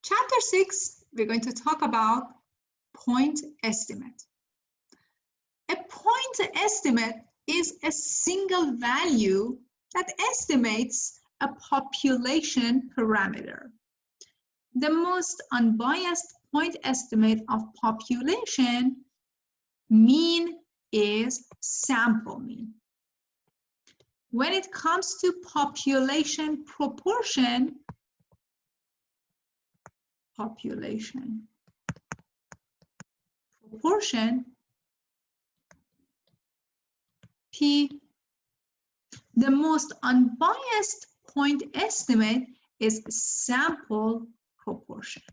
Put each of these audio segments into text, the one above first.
Chapter 6, we're going to talk about point estimate. A point estimate is a single value that estimates a population parameter. The most unbiased point estimate of population mean is sample mean. When it comes to population proportion, P, the most unbiased point estimate is sample proportion,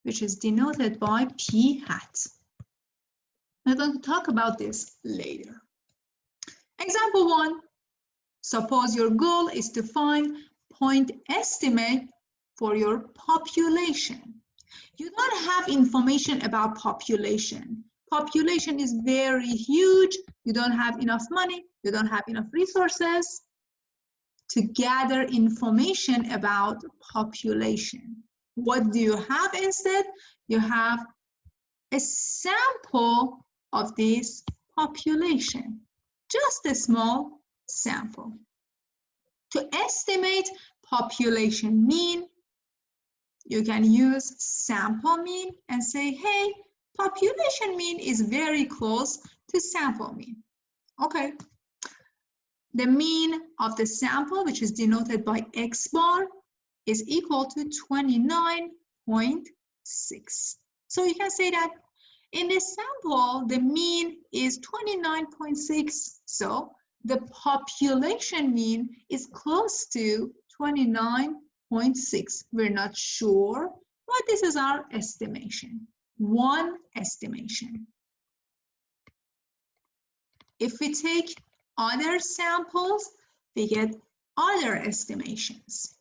which is denoted by P hat. I'm going to talk about this later. Example 1. Suppose your goal is to find point estimate for your population. You don't have information about population. Population is very huge. You don't have enough money. You don't have enough resources to gather information about population. What do you have instead? You have a sample of this population, just a small sample. To estimate population mean, you can use sample mean and say, hey, population mean is very close to sample mean. Okay. The mean of the sample, which is denoted by X bar, is equal to 29.6. So you can say that in this sample, the mean is 29.6. So the population mean is close to 29.6. We're not sure, but this is our estimation. One estimation. If we take other samples, we get other estimations.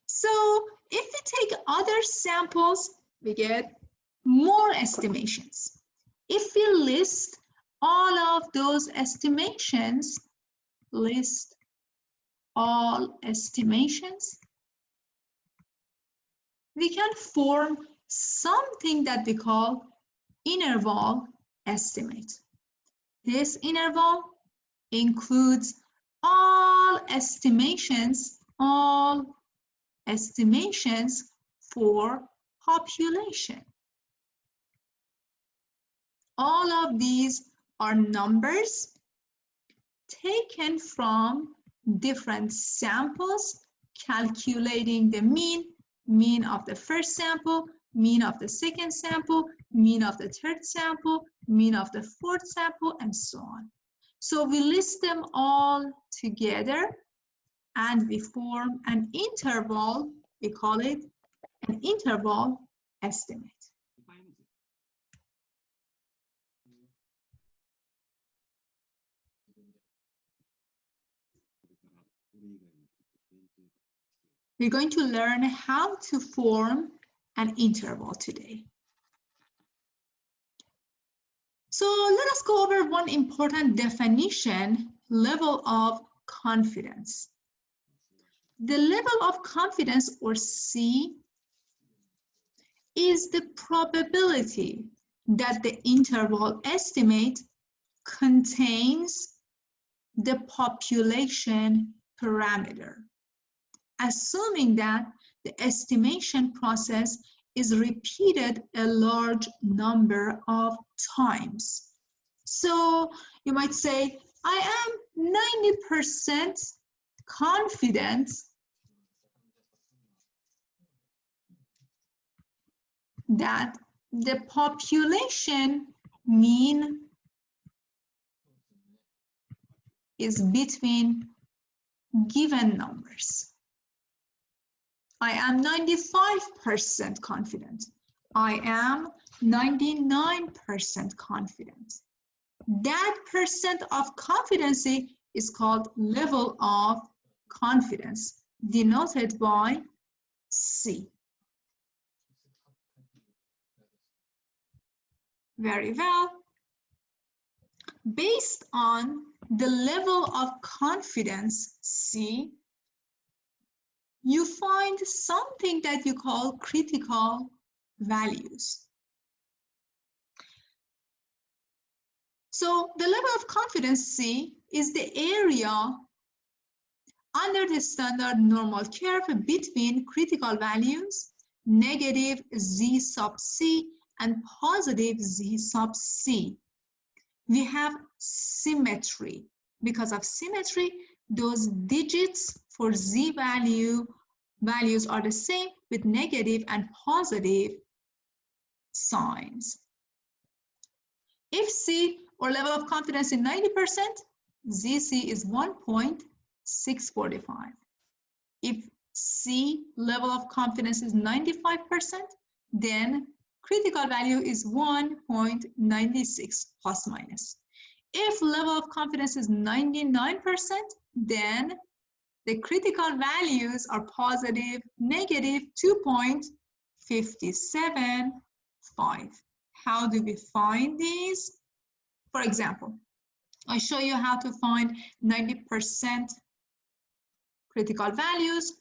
So if we take other samples, we get more estimations. If we list all of those estimations, list all estimations, we can form something that we call interval estimate. This interval includes all estimations for population. All of these are numbers taken from different samples, calculating the mean of the first sample, mean of the second sample, mean of the third sample, mean of the fourth sample, and so on. So we list them all together and we form an interval. We call it an interval estimate. We're going to learn how to form an interval today. So let us go over one important definition, level of confidence. The level of confidence, or C, is the probability that the interval estimate contains the population parameter, assuming that the estimation process is repeated a large number of times. So you might say, I am 90% confident that the population mean is between given numbers. I am 95% confident. I am 99% confident. That percent of confidence is called level of confidence, denoted by C. Very well. Based on the level of confidence, C, you find something that you call critical values. So the level of confidence, C, is the area under the standard normal curve between critical values, negative Z sub C, and positive Z sub C. We have symmetry. Because of symmetry, those digits for Z values are the same with negative and positive signs. If C or level of confidence is 90%, ZC is 1.645. If C level of confidence is 95%, then critical value is 1.96 plus minus. If level of confidence is 99%, then the critical values are positive, negative 2.575. How do we find these? For example, I show you how to find 90% critical values.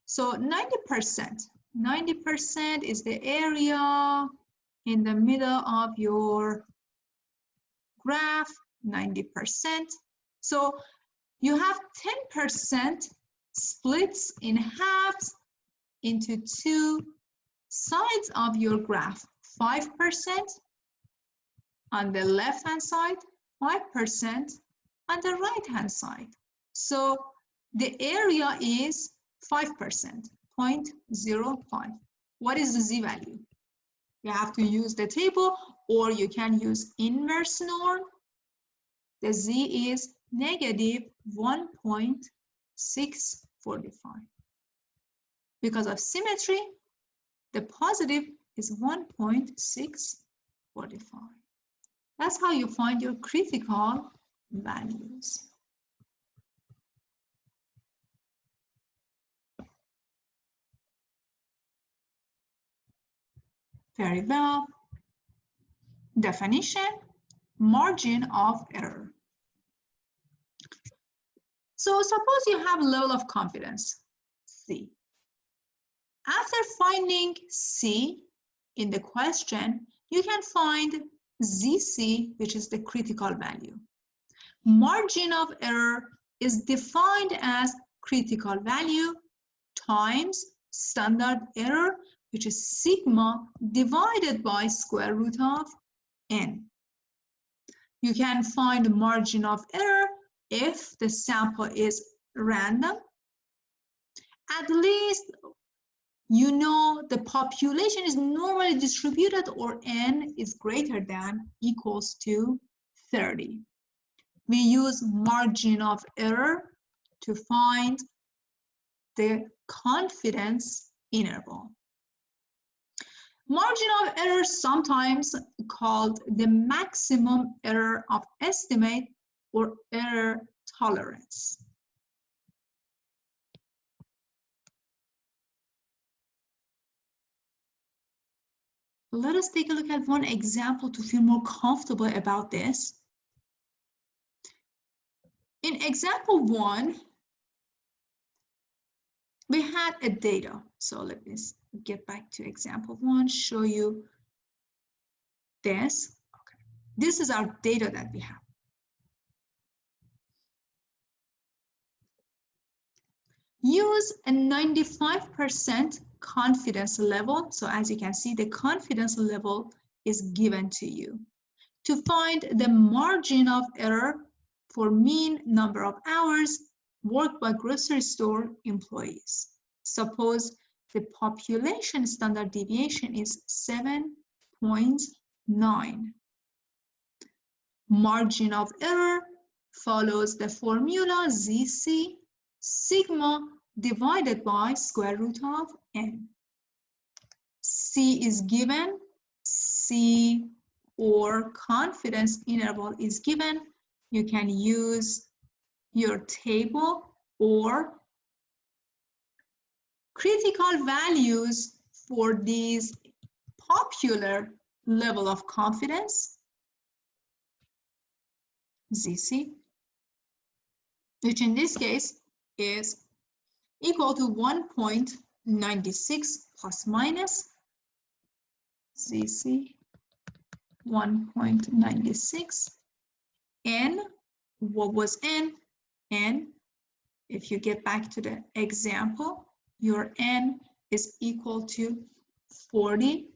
So 90% is the area in the middle of your graph, 90%. So you have 10% splits in halves into two sides of your graph. 5% on the left-hand side, 5% on the right-hand side. So the area is 5%, 0.05. What is the Z value? You have to use the table, or you can use inverse norm. The Z is negative 1.645. Because of symmetry, the positive is 1.645. That's how you find your critical values. Very well. Definition, margin of error. So suppose you have a level of confidence, C. After finding C in the question, you can find ZC, which is the critical value. Margin of error is defined as critical value times standard error, which is sigma divided by square root of n. You can find the margin of error if the sample is random. At least you know the population is normally distributed or n is greater than equals to 30. We use margin of error to find the confidence interval. Margin of error, sometimes called the maximum error of estimate or error tolerance. Let us take a look at one example to feel more comfortable about this. In example 1, we had a data. So let me get back to example 1, show you this. Okay. This is our data that we have. Use a 95% confidence level. So as you can see, the confidence level is given to you to find the margin of error for mean number of hours worked by grocery store employees. Suppose the population standard deviation is 7.9. Margin of error follows the formula ZC sigma divided by square root of n. C is given, C or confidence interval is given. You can use your table or critical values for these popular level of confidence, ZC, which in this case is equal to 1.96 plus minus ZC 1.96. N, what was N? N, if you get back to the example, your N is equal to 40.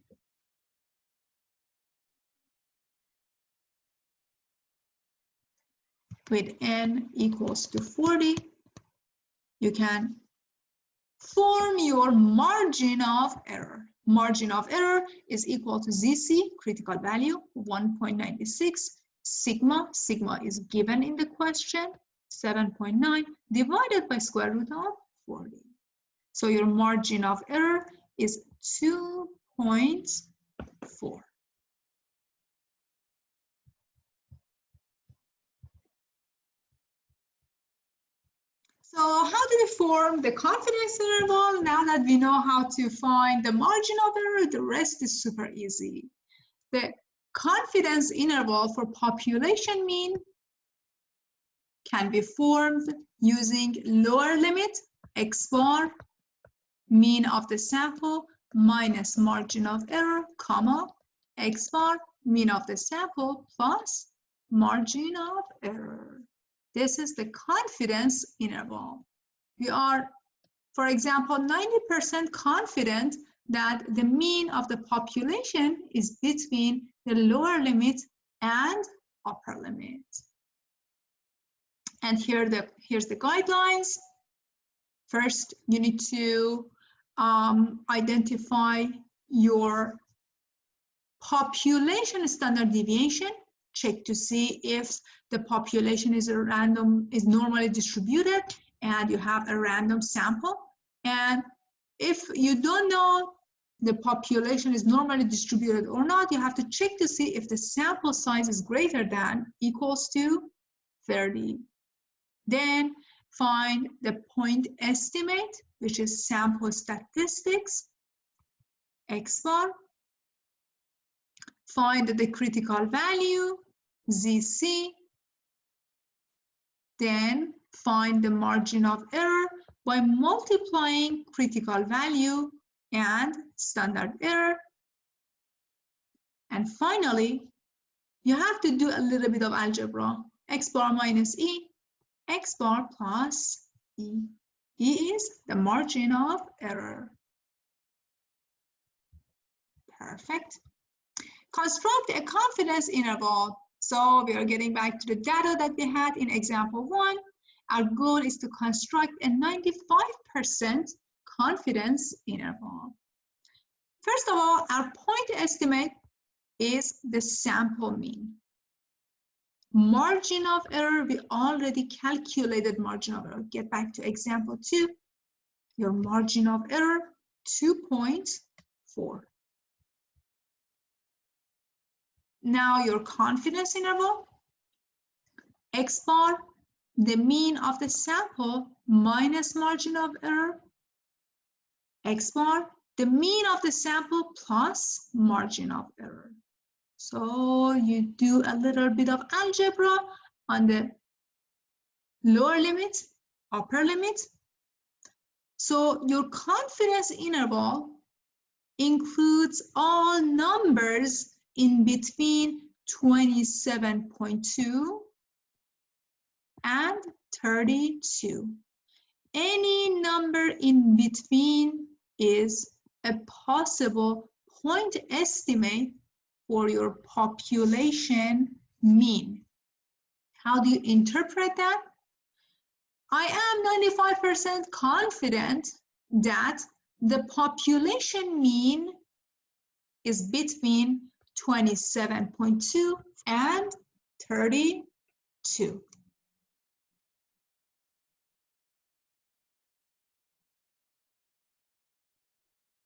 With N equals to 40, you can form your margin of error. Margin of error is equal to ZC, critical value, 1.96, sigma is given in the question, 7.9, divided by square root of 40. So your margin of error is 2.4. So how do we form the confidence interval? Now that we know how to find the margin of error, the rest is super easy. The confidence interval for population mean can be formed using lower limit, x bar, mean of the sample, minus margin of error, comma, x bar, mean of the sample, plus margin of error. This is the confidence interval. We are, for example, 90% confident that the mean of the population is between the lower limit and upper limit. And here's the guidelines. First, you need to identify your population standard deviation. Check to see if the population is normally distributed and you have a random sample. And if you don't know the population is normally distributed or not, you have to check to see if the sample size is greater than equals to 30. Then find the point estimate, which is sample statistics, x bar. Find the critical value, ZC. Then find the margin of error by multiplying critical value and standard error. And finally, you have to do a little bit of algebra. X bar minus E, X bar plus E. E is the margin of error. Perfect. Construct a confidence interval. So we are getting back to the data that we had in example 1. Our goal is to construct a 95% confidence interval. First of all, our point estimate is the sample mean. Margin of error, we already calculated margin of error. Get back to example 2. Your margin of error, 2.4. Now your confidence interval, x bar, the mean of the sample minus margin of error, x bar, the mean of the sample plus margin of error. So you do a little bit of algebra on the lower limit, upper limit. So your confidence interval includes all numbers in between 27.2 and 32. Any number in between is a possible point estimate for your population mean. How do you interpret that? I am 95% confident that the population mean is between 27.2 and 32.